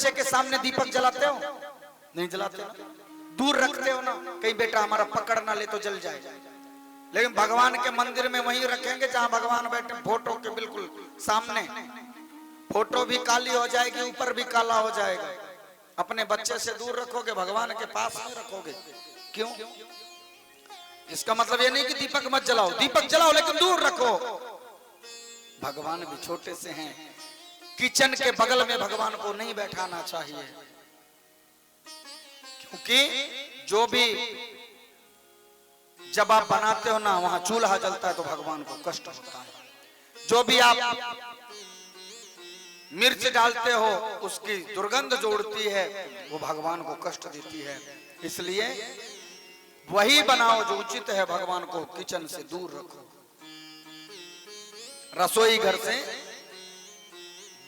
बच्चे के सामने दीपक जलाते हो? नहीं जलाते ना, दूर रखते हो ना, कहीं बेटा हमारा पकड़ ना ले तो जल जाए। लेकिन भगवान के मंदिर में वहीं रखेंगे जहां भगवान बैठे, फोटो के बिल्कुल सामने। फोटो भी काली हो जाएगी, ऊपर भी काला हो जाएगा। अपने बच्चे से दूर रखोगे, भगवान के पास में रखोगे। क्यों? इसका मतलब ये नहीं कि दीपक मत जलाओ, दीपक जलाओ लेकिन दूर रखो। भगवान भी छोटे से हैं, किचन के बगल में भगवान को नहीं बैठाना चाहिए, क्योंकि जो भी जब आप बनाते हो ना वहां चूल्हा जलता है तो भगवान को कष्ट होता है। जो भी आप मिर्च डालते हो उसकी दुर्गंध जो उड़ती है वो भगवान को कष्ट देती है। इसलिए वही बनाओ जो उचित है, भगवान को किचन से दूर रखो, रसोई घर से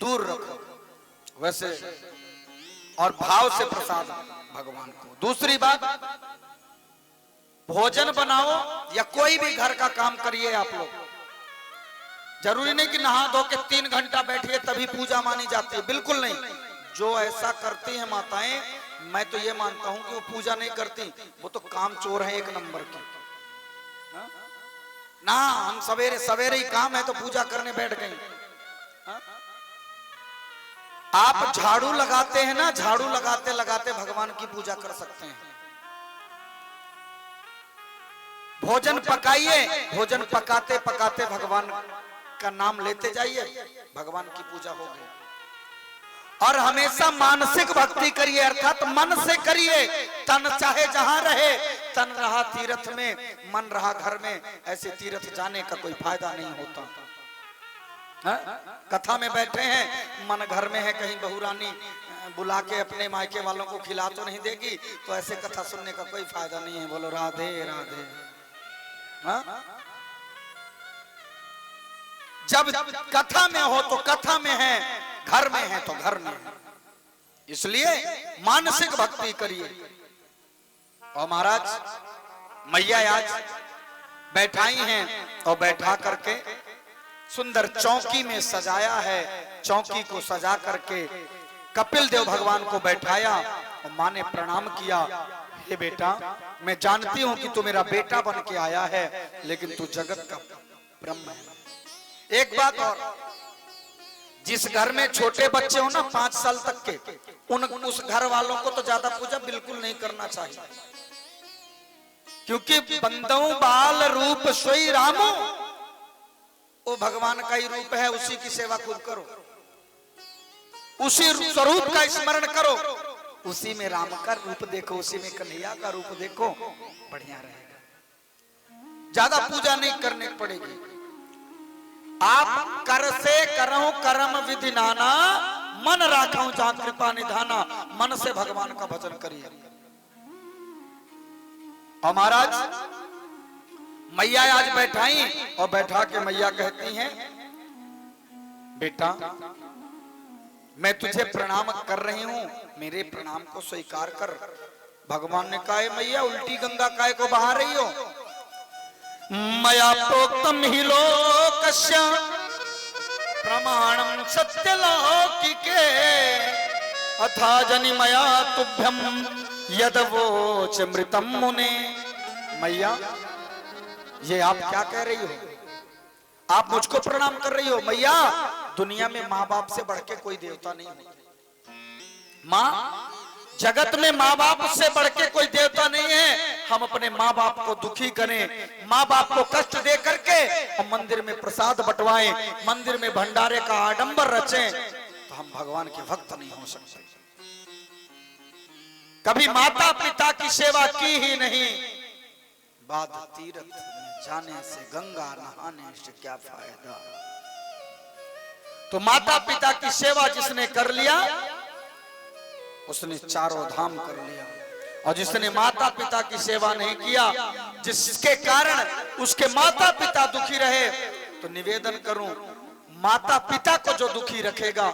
दूर रखो वैसे, और भाव से प्रसाद भगवान को। दूसरी बात, भोजन बनाओ या कोई भी घर का काम करिए आप लोग, जरूरी नहीं कि नहा धो के 3 घंटा बैठिए तभी पूजा मानी जाती है, बिल्कुल नहीं। जो ऐसा करती हैं माताएं, मैं तो ये मानता हूं कि वो पूजा नहीं करती, वो तो काम चोर है एक नंबर की। ना हम सवेरे सवेरे ही काम है तो पूजा करने बैठ गए। आप झाड़ू लगाते हैं ना, झाड़ू लगाते लगाते भगवान की पूजा कर सकते हैं। भोजन पकाइए, भोजन पकाते पकाते भगवान का नाम लेते जाइए, भगवान की पूजा होगी। और हमेशा मानसिक भक्ति करिए, अर्थात मन से करिए। तन चाहे जहां रहे, तन रहा तीर्थ में, मन रहा घर में, ऐसे तीर्थ जाने का कोई फायदा नहीं होता। कथा में बैठे हैं, मन घर में है, कहीं बहुरानी बुला के अपने मायके वालों को खिला तो नहीं देगी, तो ऐसे कथा सुनने का कोई फायदा नहीं है। बोलो राधे राधे। जब कथा में हो तो कथा में है, घर में है तो घर में है। इसलिए मानसिक भक्ति करिए। और महाराज मैया आज बैठाई हैं और बैठा करके सुंदर चौकी में सजाया है। चौकी को सजा करके कपिल देव भगवान को बैठाया और मां ने प्रणाम किया। हे बेटा, मैं जानती हूं कि तू मेरा बेटा बन के आया है, लेकिन तू जगत का ब्रह्म है। एक बात और, जिस घर में छोटे बच्चे हो ना 5 साल तक के, उस घर वालों को तो ज्यादा पूजा बिल्कुल नहीं करना चाहिए, क्योंकि बंदऊ बाल रूप सोई रामो, वो भगवान का ही रूप है, उसी की सेवा खूब करो, उसी स्वरूप का स्मरण करो, उसी में राम का रूप देखो, उसी में कन्हैया का रूप देखो, बढ़िया रहेगा। ज्यादा पूजा नहीं करने पड़ेगी। आप कर से करो कर्म विधि नाना, मन राखो जहां कृपा निधाना। मन से भगवान का भजन करिए। और महाराज मैया आज बैठाई और बैठा के मैया कहती हैं, बेटा मैं तुझे प्रणाम कर रही हूं, मेरे प्रणाम को स्वीकार कर। भगवान ने कहा, मैया उल्टी गंगा काय को बहा रही हो? मया प्रोक्तम ही लोकस्य प्रमाणम सत्य लौकिके, अथा जनि मया तुभ्यम यदवोच मृतम मुने। मैया ये आप क्या कह रही हो? आप मुझको प्रणाम कर रही हो? मैया, दुनिया में माँ बाप से बढ़ के कोई देवता नहीं होता। माँ, जगत में माँ बाप से बढ़ के कोई देवता नहीं है। हम अपने माँ बाप को दुखी करें, माँ बाप को कष्ट दे करके हम मंदिर में प्रसाद बंटवाएं, मंदिर में भंडारे का आडंबर रचें, तो हम भगवान के भक्त नहीं हो सकते। कभी माता पिता की सेवा की ही नहीं। बाद तीर्थ में जाने से, गंगा नहाने से क्या फायदा। तो माता पिता की सेवा जिसने कर लिया उसने चारों धाम कर लिया, और जिसने माता पिता की सेवा नहीं किया, जिसके कारण उसके माता पिता दुखी रहे, तो निवेदन करूं, माता पिता को जो दुखी रखेगा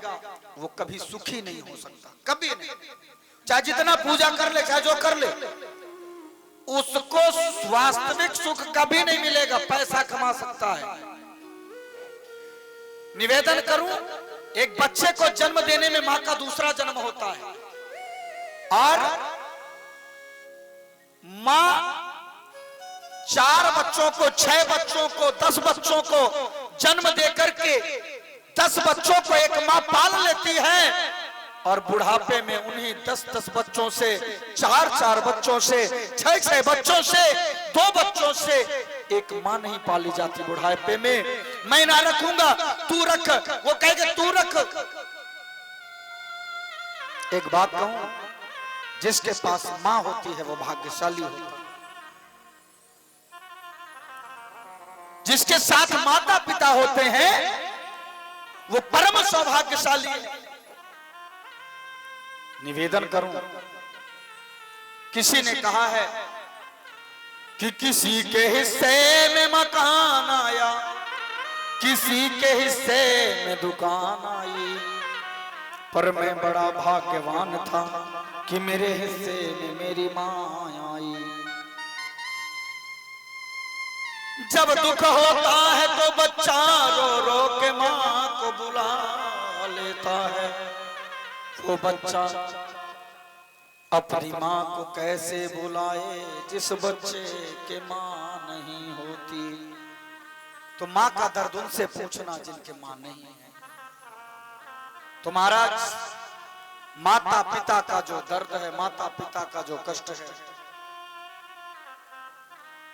वो कभी सुखी नहीं हो सकता, कभी नहीं। चाहे जितना पूजा कर ले, चाहे जो कर ले, उसको वास्तविक सुख कभी नहीं मिलेगा। पैसा कमा सकता है। निवेदन करूं, एक बच्चे को जन्म देने में मां का दूसरा जन्म होता है, और मां 4 बच्चों को, 6 बच्चों को, 10 बच्चों को जन्म देकर के 10 बच्चों को एक मां पाल लेती है, और बुढ़ापे में उन्हीं 10-10 बच्चों से, 4-4 बच्चों से, 6-6 बच्चों से, 2 बच्चों से एक मां नहीं पाली जाती बुढ़ापे में। मैं ना रखूंगा, तू रख, वो कहेगा तू रख। एक बात कहूं, जिसके पास मां होती है वो भाग्यशाली होता है। जिसके साथ माता पिता होते हैं वो परम सौभाग्यशाली है। निवेदन करूं, किसी ने कहा है कि किसी के हिस्से में मकान आया, किसी के हिस्से में दुकान आई, पर मैं बड़ा भाग्यवान था कि मेरे हिस्से में मेरी मां आई। जब दुख होता है तो बच्चा रो रो के मां को बुला लेता है, वो बच्चा अपनी मां को कैसे बुलाए जिस बच्चे के मां नहीं होती। तो मां का दर्द उनसे पूछना जिनके मां नहीं है। तो महाराज, माता पिता का जो दर्द है, माता पिता का जो कष्ट है,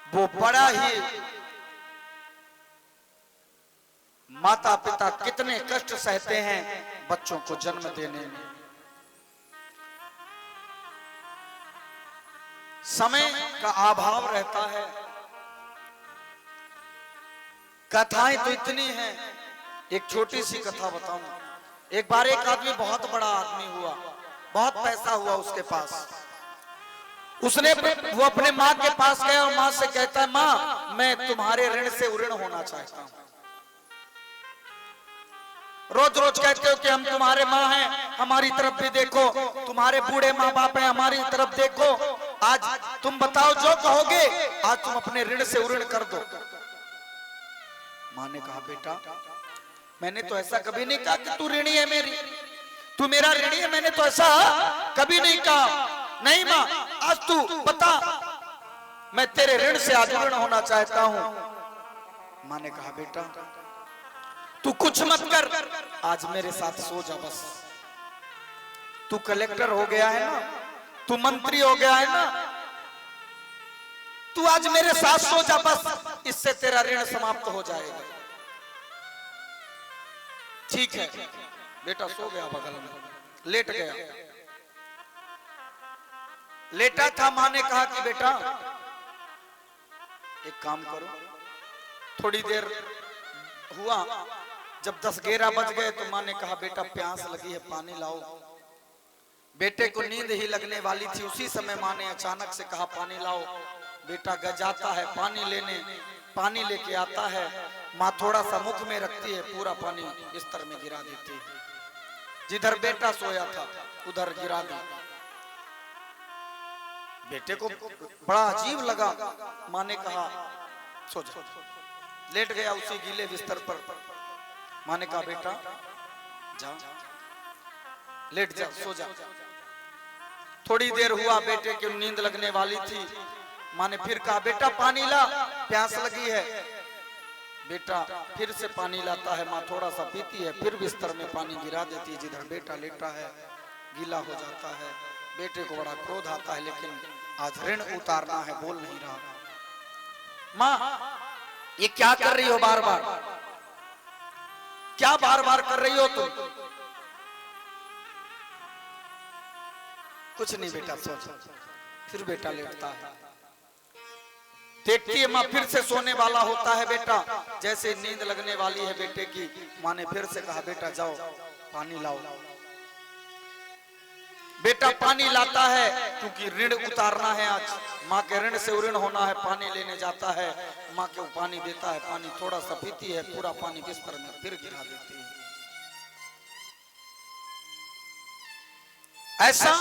वो बड़ा ही, माता पिता कितने कष्ट सहते हैं बच्चों को जन्म देने में। समय का अभाव रहता है, कथाएं तो इतनी हैं। एक छोटी सी कथा बताऊं। एक बार एक आदमी, बहुत बड़ा आदमी हुआ, बहुत पैसा हुआ उसके पास। वो अपने माँ के पास गया और माँ से कहता है, माँ मैं तुम्हारे ऋण से उऋण होना चाहता हूं। रोज रोज कहते हो कि हम तुम्हारे माँ हैं, हमारी तरफ भी देखो, तुम्हारे बूढ़े माँ बाप हैं, हमारी तरफ देखो, आज तुम बताओ जो कहोगे, आज तुम अपने ऋण से उऋण कर दो। माँ ने कहा, बेटा मैंने तो ऐसा कभी नहीं कहा कि तू ऋणी है मेरी, तू मेरा ऋणी है, मैंने तो ऐसा कभी नहीं कहा। नहीं माँ, आज तू बता, मैं तेरे ऋण से आज ऋण होना चाहता हूं। माँ ने कहा, बेटा तू कुछ मत कर, आज मेरे साथ सो जा बस। तू कलेक्टर हो गया है ना, तू मंत्री हो गया है ना, तू आज मेरे साथ सो जा बस, इससे तेरा ऋण समाप्त हो जाएगा। ठीक है। बेटा सो गया, बगल में लेट गया। लेटा था, मां ने कहा कि बेटा एक काम करो। थोड़ी देर हुआ, जब 10-11 बज गए तो मां ने कहा, बेटा प्यास लगी है, पानी लाओ। बेटे को नींद ही लगने वाली थी, उसी समय मां ने अचानक से कहा, पानी लाओ। बेटा जाता है पानी लेने, पानी लेके आता है। मां थोड़ा सा मुख में रखती है, पूरा पानी बिस्तर में गिरा देती है। जिधर बेटा सोया था उधर गिरा दी। बेटे को बड़ा अजीब लगा। मां ने कहा, सो जा। लेट गया उसी गीले बिस्तर पर। मां ने कहा, बेटा जा, लेट जा, सो जा। थोड़ी देर हुआ, बेटे की नींद लगने वाली थी। मां ने फिर कहा, बेटा पानी ला, प्यास लगी है। बेटा फिर से पानी लाता है, मां थोड़ा सा पीती है, फिर बिस्तर में पानी गिरा देती है। जिधर बेटा लेटा है गीला हो जाता है। बेटे को बड़ा क्रोध आता है, लेकिन आज ऋण उतारना है, बोल नहीं रहा। मां ये क्या कर रही हो, बार बार क्या बार बार कर रही हो तुम? कुछ नहीं बेटा, सो जा। फिर बेटा लेटता है, देखती है मां फिर से सोने वाला होता है बेटा। जैसे नींद लगने वाली है बेटे की, मां ने फिर से कहा, बेटा जाओ पानी लाओ। बेटा पानी लाता है, क्योंकि ऋण उतारना है आज, माँ के ऋण से ऋण होना है। पानी लेने जाता है, माँ को पानी देता है, पानी थोड़ा सा पीती है, पूरा पानी बिस्तर में फिर गिरा देती है। ऐसा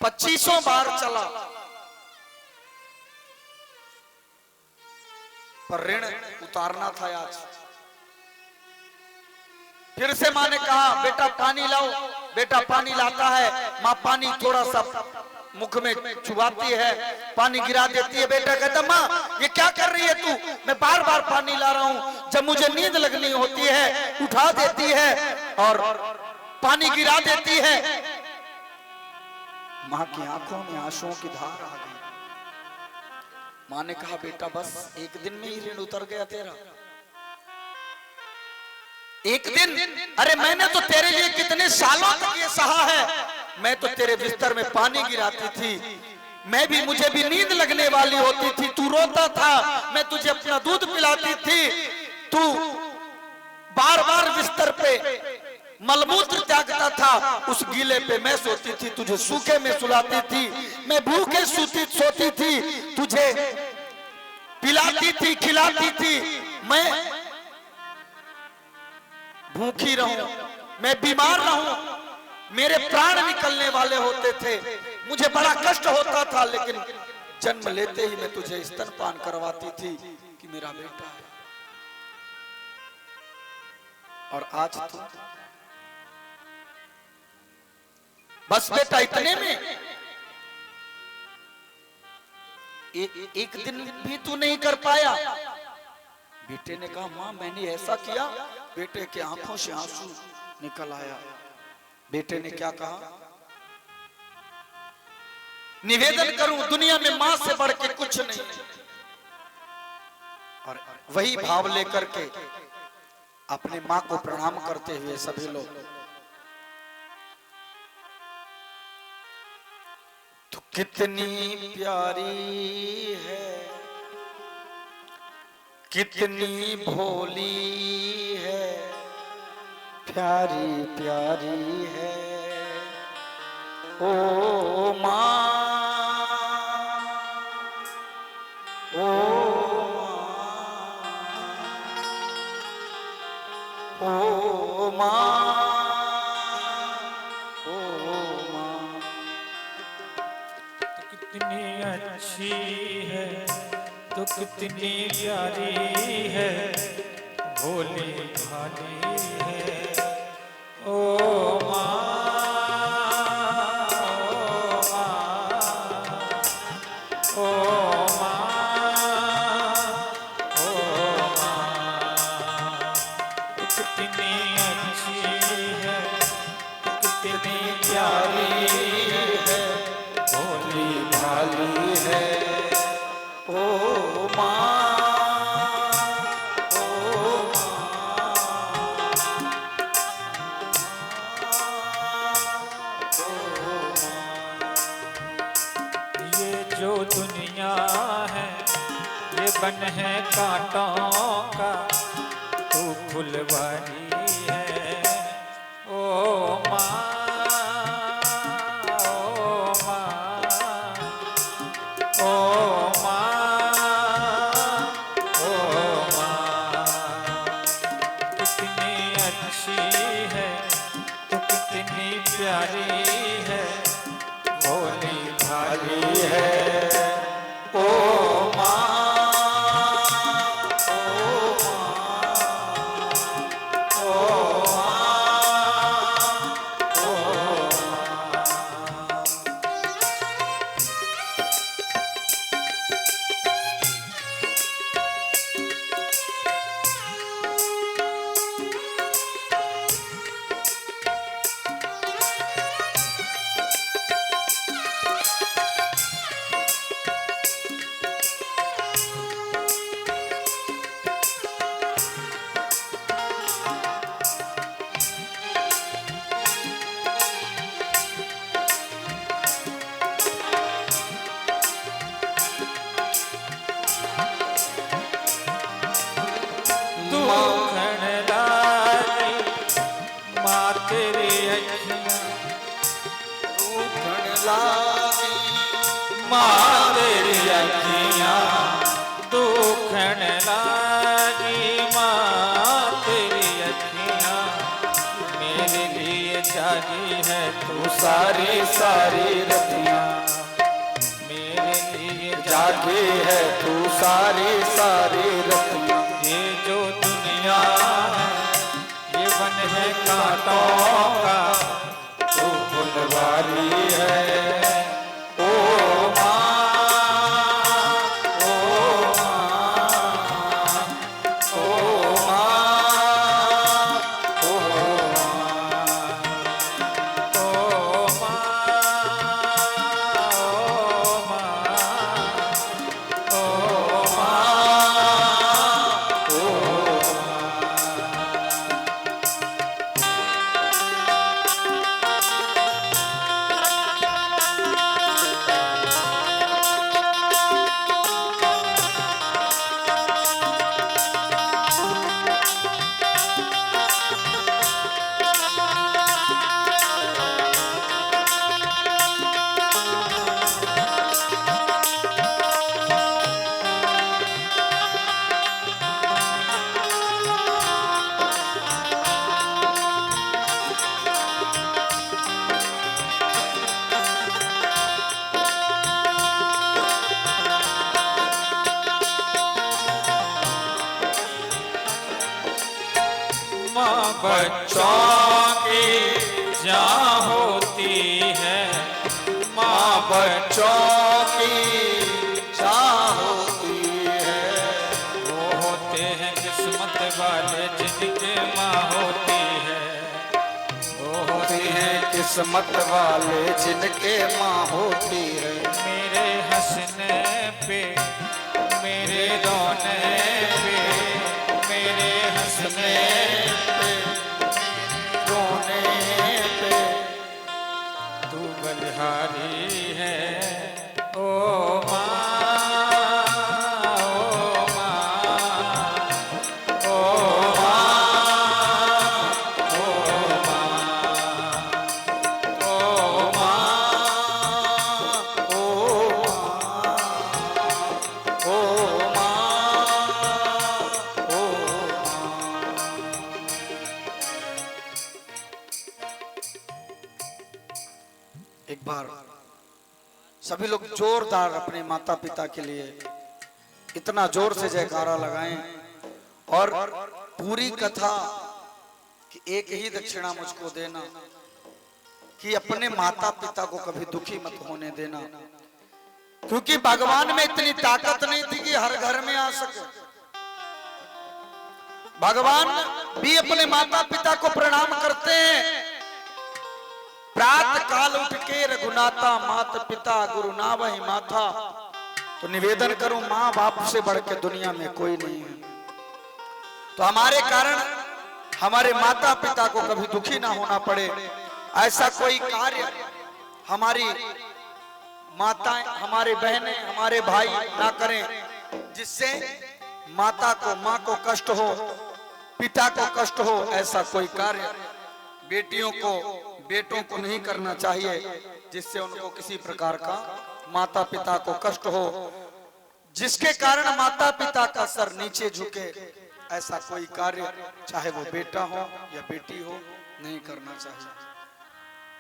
25 बार चला, पर ऋण उतारना था आज। फिर से माँ ने कहा बेटा पानी लाओ। बेटा पानी लाता है, माँ पानी थोड़ा सा मुख में चुबाती है, पानी गिरा देती है। बेटा कहता माँ ये क्या कर रही है तू? मैं बार बार पानी ला रहा हूँ, जब मुझे नींद लगनी होती है उठा देती है और पानी गिरा देती है। माँ की आंखों में आंसुओं की धार आ गई। माँ ने कहा बेटा बस एक दिन में ही ऋण उतर गया तेरा। एक दिन? अरे मैंने तो तेरे लिए कितने सालों तक ये सहा है। मैं तो तेरे बिस्तर में पानी गिराती थी, मुझे भी नींद लगने वाली होती थी, तू रोता था, मैं तुझे अपना दूध पिलाती थी, तू बार बार बिस्तर पे मलमूत्र त्यागता था, उस गीले पे मैं सोती थी, तुझे सूखे में सुलाती थी, मैं भूखे सोती थी, तुझे पिलाती थी खिलाती थी, मैं भूखी रहूं, मैं बीमार रहूं, मेरे प्राण निकलने वाले होते थे, मुझे बड़ा कष्ट होता था, लेकिन जन्म लेते ही मैं तुझे स्तनपान करवाती थी कि मेरा बेटा है। और आज तू बस बेटा इतने में एक दिन भी तू नहीं कर पाया। बेटे ने कहा मां मैंने ऐसा किया। बेटे के आंखों से आंसू निकल आया। बेटे ने क्या कहा? निवेदन करूं दुनिया में मां से बढ़ के कुछ नहीं। और वही भाव लेकर के अपने मां को प्रणाम करते हुए सभी लोग तो कितनी प्यारी है, कितनी भोली है, प्यारी प्यारी है ओ मां, ओ मां, ओ मां। तो कितनी अच्छी है, तो कितनी प्यारी है, भोली भाली है ओ मां, ओ मां, ओ मां। तो कितनी अच्छी है, तो कितनी प्यारी है, भोली भाली है ओ मां, ओ मां। ये जो दुनिया है ये बन है कांटों का, तू फुलवारी है ओ मां, ओ मां, ओ मां, ओ मां। कितनी अच्छी है, तो कितनी प्यारी है, भोली भाली है ओ मां, मां तेरी अखियां दुखन लागी, मां तेरी अखियां मेरे लिए जागी है, तू सारी सारी रतियां मेरे लिए जागी है तू सारी सारी रतियां। ये जो दुनिया है ये बन है कांटों का तू फुलवारी है। ओ माँ, ओ माँ, ओ माँ, ओ माँ बच्चों की जान होती है। माँ बच्चों की जान होती है। वो होते हैं किस्मत वाले जिनके माँ होती है। वो होती हैं किस्मत वाले जिनके माँ होती है। मेरे हंसने पे, मेरे रोने पे, मेरे हंसने पे, रोने पे तू बलिहारी है। ओ माँ, ओ माँ, ओ माँ, ओ माँ, ओ माँ, ओ माँ, ओ एक बार सभी लोग जोरदार अपने माता पिता के लिए इतना जोर से जयकारा लगाएं और पूरी कथा कि एक ही दक्षिणा मुझको देना कि अपने माता पिता को कभी दुखी मत होने देना, क्योंकि भगवान में इतनी ताकत नहीं थी कि हर घर में आ सके। भगवान भी अपने माता पिता को प्रणाम करते हैं। प्रातः काल उठ के रघुनाथा मात पिता गुरु नावहि माथा। तो निवेदन करूं, माँ बाप से बढ़ के दुनिया में कोई नहीं है। तो हमारे कारण हमारे माता पिता को कभी दुखी ना होना पड़े, ऐसा कोई कार्य हमारी माताएं, हमारे बहनें, हमारे भाई ना करें जिससे माता को, माँ को कष्ट हो, पिता को कष्ट हो। ऐसा कोई कार्य बेटियों को, बेटों को नहीं करना चाहिए जिससे उनको किसी प्रकार का माता पिता को कष्ट हो, जिसके कारण माता पिता का सर नीचे झुके। ऐसा कोई कार्य चाहे वो बेटा हो या बेटी हो नहीं करना चाहिए।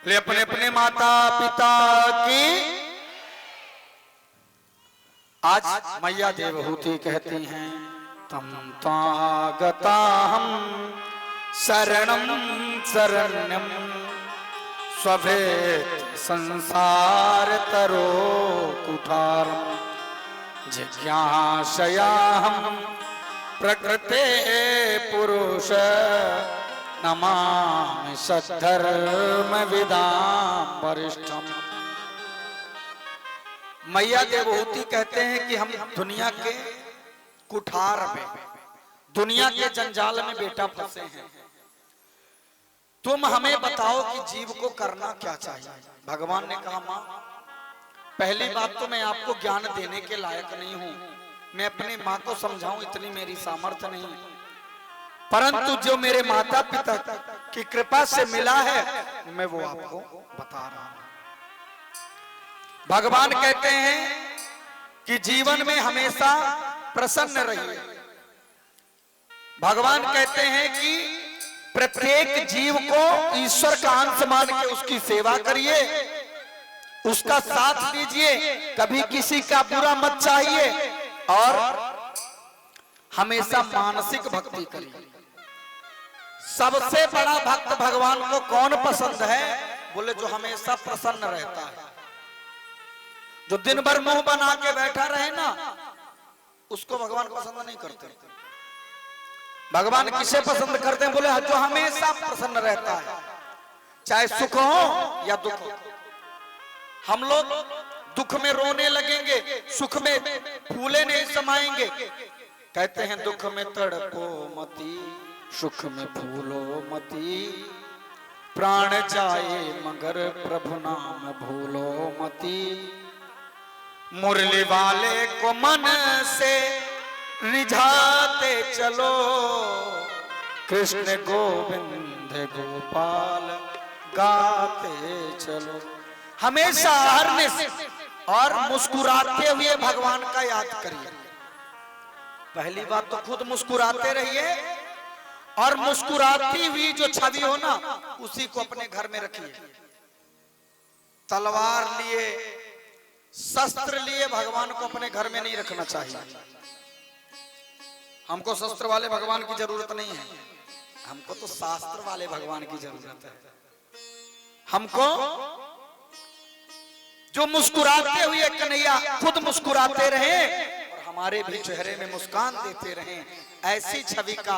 ले अपने अपने माता पिता की आज मैया देवहूति कहती हैं, तम तागता हम शरणम शरण्यम स्वभेत संसार तरो कुठारम जिज्ञासया हम प्रकृते पुरुष नमामि सद्धर्म विदाम वरिष्ठम। मैया देवहूति कहते हैं कि हम दुनिया के कुठार में, दुनिया के जंजाल में बेटा फंसे हैं। तुम हमें बताओ कि जीव को करना क्या चाहिए। भगवान ने कहा, मां पहली बात तो मैं आपको ज्ञान देने के लायक नहीं हूं, मैं अपनी मां को समझाऊं इतनी मेरी सामर्थ्य नहीं, परंतु जो मेरे माता पिता की कृपा से मिला है मैं वो आपको बता रहा हूं। भगवान कहते हैं कि जीवन में हमेशा प्रसन्न रहिए। भगवान कहते हैं कि प्रत्येक जीव को ईश्वर का अंश मान के उसकी सेवा करिए, उसका साथ दीजिए, कभी किसी का बुरा मत चाहिए और हमेशा मानसिक भक्ति करिए। सबसे बड़ा भक्त भगवान को कौन पसंद है? बोले जो हमेशा प्रसन्न रहता है, जो दिन भर मुंह बना के बैठा रहे ना, उसको भगवान पसंद नहीं करते। भगवान किसे पसंद करते हैं? बोले जो हमेशा प्रसन्न रहता है, चाहे सुख हो या दुख हो। हम लोग दुख में रोने लगेंगे, सुख में फूले नहीं समाएंगे। कहते हैं दुख में तड़पो मती, सुख में फूलो मती, प्राण जाए मगर प्रभु नाम भूलो मती। मुरली वाले को मन से रिझाते चलो, कृष्ण गोविंद गोपाल गाते चलो। हमेशा हर और मुस्कुराते हुए भगवान का याद करिए। पहली बात तो खुद मुस्कुराते रहिए, और मुस्कुराती हुई जो छवि हो ना, उसी को अपने घर में रखिए। तलवार लिए, शस्त्र लिए भगवान को अपने घर में नहीं रखना चाहिए। हमको शस्त्र वाले भगवान की जरूरत नहीं है, हमको तो शास्त्र वाले भगवान की जरूरत है। हमको जो मुस्कुराते हुए कन्हैया खुद मुस्कुराते रहे और हमारे भी चेहरे में मुस्कान देते रहे, ऐसी छवि का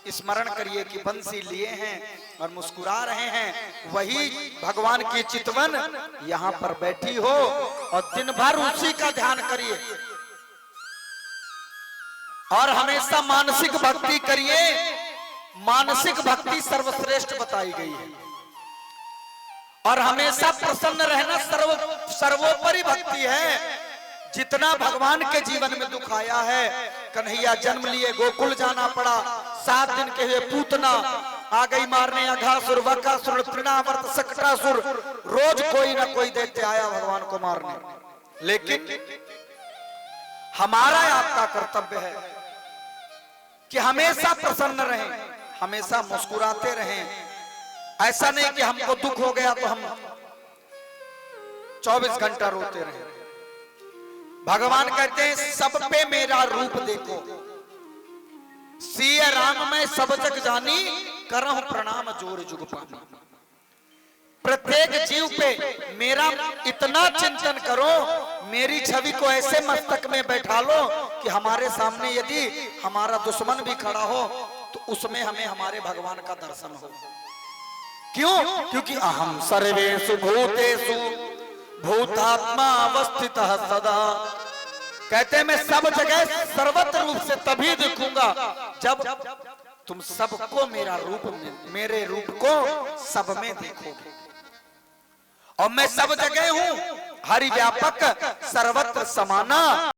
स्मरण करिए कि बंसी लिए हैं और मुस्कुरा रहे हैं। वही भगवान की चितवन यहाँ पर बैठी हो और दिन भर उसी का ध्यान करिए और हमेशा मानसिक भक्ति करिए। मानसिक भक्ति सर्वश्रेष्ठ बताई गई है और हमेशा प्रसन्न रहना सर्वोपरि भक्ति है। जितना भगवान के जीवन में दुख आया है, कन्हैया जन्म लिए गोकुल जाना पड़ा, 7 दिन के हुए पूतना आ गई मारने, अघासुर, बकासुर, तृणावर्त, सकटासुर, रोज कोई ना कोई दैत्य आया भगवान को मारने। लेकिन हमारा आपका कर्तव्य है कि हमेशा प्रसन्न रहें, हमेशा मुस्कुराते रहें। ऐसा नहीं कि हमको दुख हो गया तो हम 24 घंटा रोते रहे। भगवान कहते हैं सब पे मेरा रूप देखो, सिय राम मैं सब जग जानी, करहूं प्रणाम जोर जुग पानी। प्रत्येक जीव पे मेरा इतना चिंतन करो, मेरी छवि को ऐसे मस्तक में बैठा लो कि हमारे सामने यदि हमारा दुश्मन भी खड़ा हो तो उसमें हमें हमारे भगवान का दर्शन हो। क्यों? क्योंकि अहम सर्वेषु भूतेषु भूतात्मा अवस्थितः सदा। कहते हैं मैं सब जगह सर्वत्र रूप से तभी दिखूंगा जब तुम सबको मेरा रूप में, मेरे रूप को सब में देखोगे। और मैं सब जगह हूं, हरि व्यापक सर्वत्र समाना,